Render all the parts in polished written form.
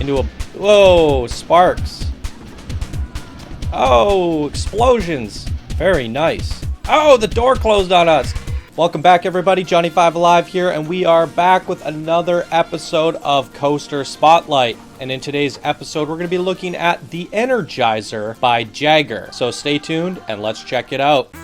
into a... Whoa, sparks. Oh, explosions. Very nice. Oh, the door closed on us. Welcome back, everybody. Johnny5 Alive here, and we are back with another episode of Coaster Spotlight. And in today's episode, we're going to be looking at the Energizer by Jagger. So stay tuned, and let's check it out.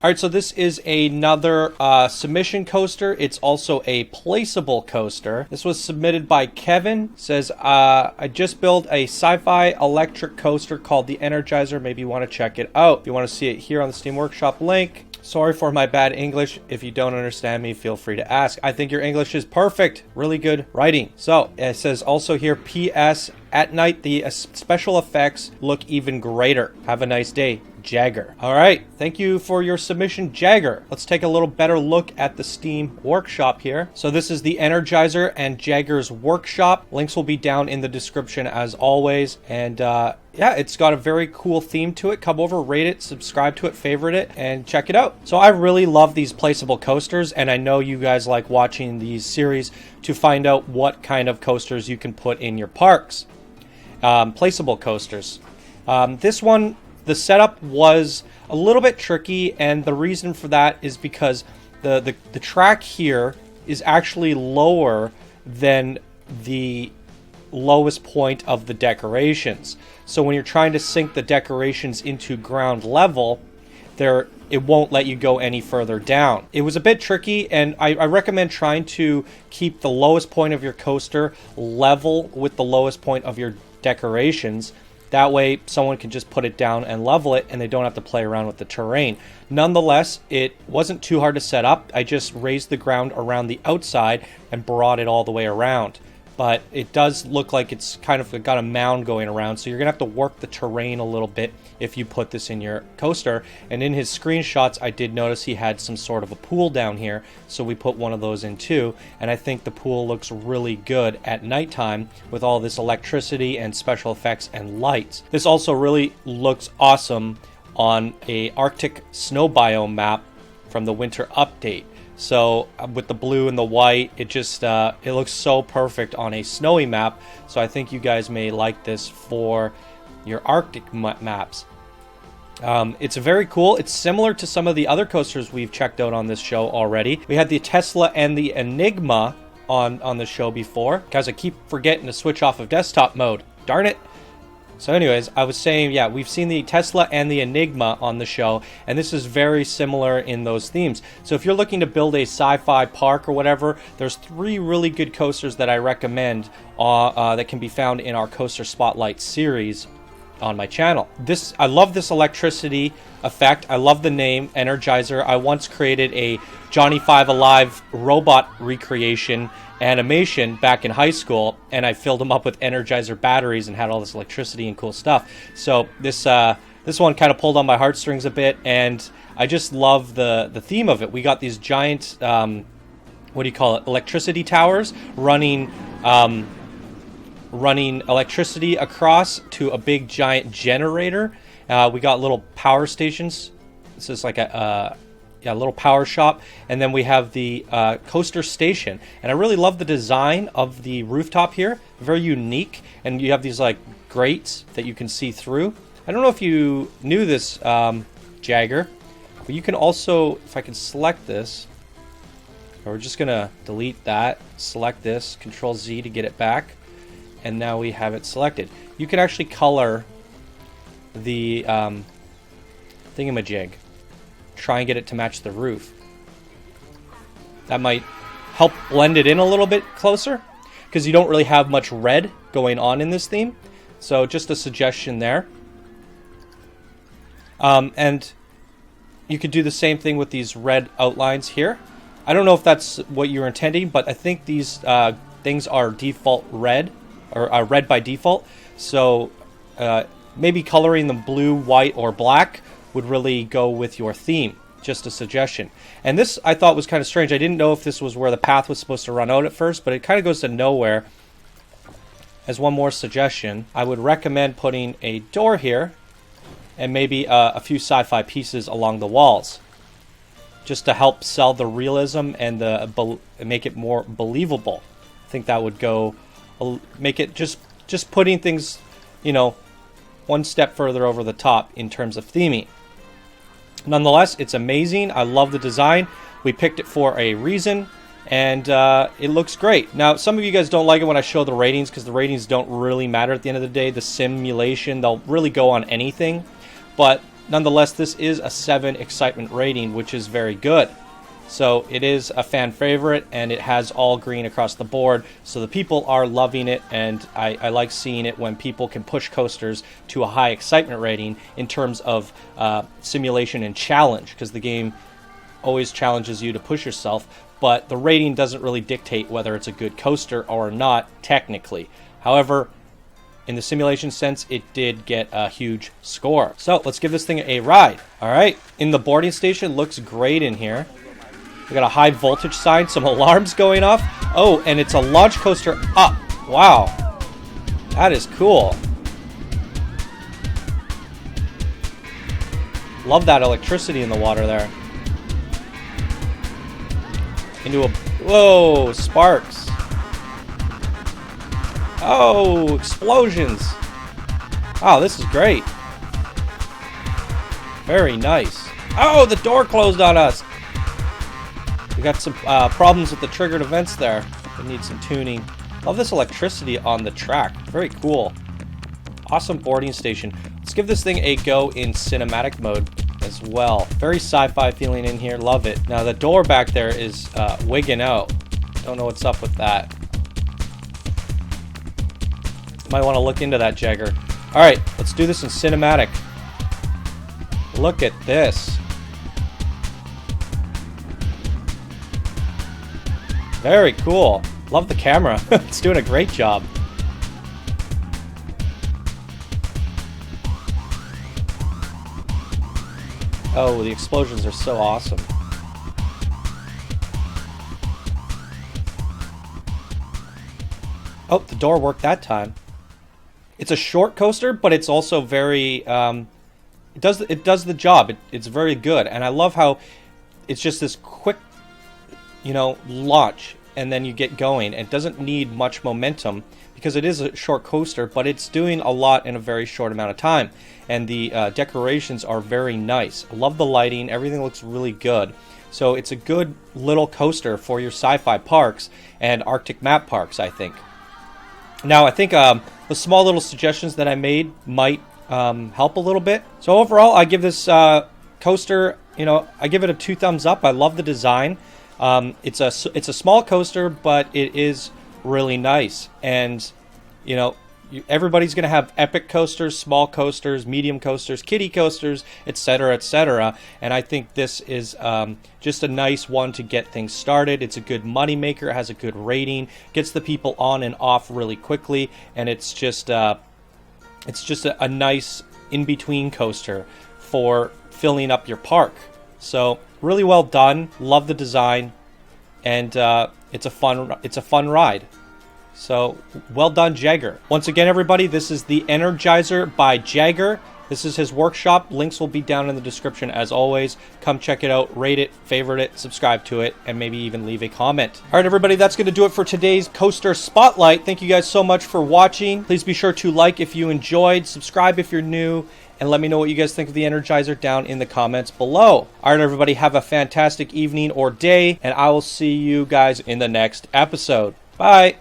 Alright, so this is another submission coaster. It's also a placeable coaster. This was submitted by Kevin. It says, I just built a sci-fi electric coaster called the Energizer. Maybe you want to check it out. If you want to see it here on the Steam Workshop link. Sorry for my bad English. If you don't understand me, feel free to ask. I think your English is perfect. Really good writing. So, it says also here, P.S. At night, the special effects look even greater. Have a nice day. Jagger. All right, thank you for your submission, Jagger. Let's take a little better look at the Steam Workshop here. So this is the Energizer and Jagger's Workshop. Links will be down in the description as always. And yeah, it's got a very cool theme to it. Come over, rate it, subscribe to it, favorite it, and check it out. So I really love these placeable coasters, and I know you guys like watching these series to find out what kind of coasters you can put in your parks. Placeable coasters. This one, the setup was a little bit tricky, and the reason for that is because the track here is actually lower than the lowest point of the decorations. So when you're trying to sink the decorations into ground level, it won't let you go any further down. It was a bit tricky, and I recommend trying to keep the lowest point of your coaster level with the lowest point of your decorations. That way, someone can just put it down and level it, and they don't have to play around with the terrain. Nonetheless, it wasn't too hard to set up. I just raised the ground around the outside and brought it all the way around. But it does look like it's kind of got a mound going around, so you're going to have to work the terrain a little bit if you put this in your coaster. And in his screenshots, I did notice he had some sort of a pool down here, so we put one of those in too. And I think the pool looks really good at nighttime with all this electricity and special effects and lights. This also really looks awesome on a Arctic snow biome map from the winter update. So with the blue and the white, it just it looks so perfect on a snowy map. So I think you guys may like this for your Arctic maps. It's very cool. It's similar to some of the other coasters we've checked out on this show already. We had the Tesla and the Enigma on the show before. Guys, I keep forgetting to switch off of desktop mode. Darn it. So anyways, I was saying, yeah, we've seen the Tesla and the Enigma on the show, and this is very similar in those themes. So if you're looking to build a sci-fi park or whatever, there's 3 really good coasters that I recommend that can be found in our Coaster Spotlight series on my channel. I love this electricity effect. I love the name Energizer. I once created a Johnny5 Alive robot recreation animation back in high school, and I filled them up with Energizer batteries and had all this electricity and cool stuff. So this one kind of pulled on my heartstrings a bit, and I just love the theme of it. We got these giant what do you call it, electricity towers running electricity across to a big giant generator. We got little power stations. This is like a little power shop, and then we have the coaster station. And I really love the design of the rooftop here. Very unique, and you have these like grates that you can see through. I don't know if you knew this, Jagger, but you can also, if I can select this, we're just gonna delete that, select this, Control Z to get it back, and now we have it selected. You can actually color the thingamajig. Try and get it to match the roof. That might help blend it in a little bit closer, because you don't really have much red going on in this theme. So just a suggestion there. And you could do the same thing with these red outlines here. I don't know if that's what you're intending, but I think these things are default red, or are red by default. So maybe coloring them blue, white, or black would really go with your theme. Just a suggestion. And this I thought was kind of strange. I didn't know if this was where the path was supposed to run out at first, but it kind of goes to nowhere. As one more suggestion, I would recommend putting a door here and maybe a few sci-fi pieces along the walls. just to help sell the realism and make it more believable. I think that would go make it just putting things, you know, one step further over the top in terms of theming. Nonetheless, it's amazing. I love the design. We picked it for a reason, and it looks great. Now, some of you guys don't like it when I show the ratings, because the ratings don't really matter at the end of the day. The simulation, they'll really go on anything. But nonetheless, this is a 7 excitement rating, which is very good. So it is a fan favorite, and it has all green across the board. So the people are loving it, and I like seeing it when people can push coasters to a high excitement rating in terms of simulation and challenge, because the game always challenges you to push yourself. But the rating doesn't really dictate whether it's a good coaster or not, technically. However, in the simulation sense, it did get a huge score. So let's give this thing a ride. All right, in the boarding station, looks great in here. We got a high voltage sign, some alarms going off. Oh, and it's a launch coaster up. Wow, that is cool. Love that electricity in the water there. Into a, whoa, sparks. Oh, explosions. Oh, this is great. Very nice. Oh, the door closed on us. We got some problems with the triggered events there. We need some tuning. Love this electricity on the track. Very cool. Awesome boarding station. Let's give this thing a go in cinematic mode as well. Very sci-fi feeling in here. Love it. Now the door back there is wigging out. Don't know what's up with that. Might want to look into that, Jagger. Alright, let's do this in cinematic. Look at this. Very cool. Love the camera. It's doing a great job. Oh, the explosions are so awesome. Oh, the door worked that time. It's a short coaster, but it's also very it does the job. It's very good, and I love how it's just this quick, you know, launch, and then you get going. It doesn't need much momentum because it is a short coaster, but it's doing a lot in a very short amount of time. And the decorations are very nice. I love the lighting. Everything looks really good. So it's a good little coaster for your sci-fi parks and Arctic map parks, I think. Now, I think the small little suggestions that I made might help a little bit. So overall, I give this coaster, you know, I give it a 2 thumbs up. I love the design. It's a small coaster, but it is really nice. And, you know, everybody's going to have epic coasters, small coasters, medium coasters, kiddie coasters, etc., etc. And I think this is just a nice one to get things started. It's a good money maker. It has a good rating, gets the people on and off really quickly, and it's just a nice in-between coaster for filling up your park. So really well done. Love the design, and it's a fun ride. So well done, Jagger. Once again, everybody, this is the Energizer by Jagger. This is his workshop. Links will be down in the description as always. Come check it out, rate it, favorite it, subscribe to it, and maybe even leave a comment. All right, everybody, that's going to do it for today's Coaster Spotlight. Thank you guys so much for watching. Please be sure to like if you enjoyed, subscribe if you're new, and let me know what you guys think of the Energizer down in the comments below. All right, everybody, have a fantastic evening or day, and I will see you guys in the next episode. Bye.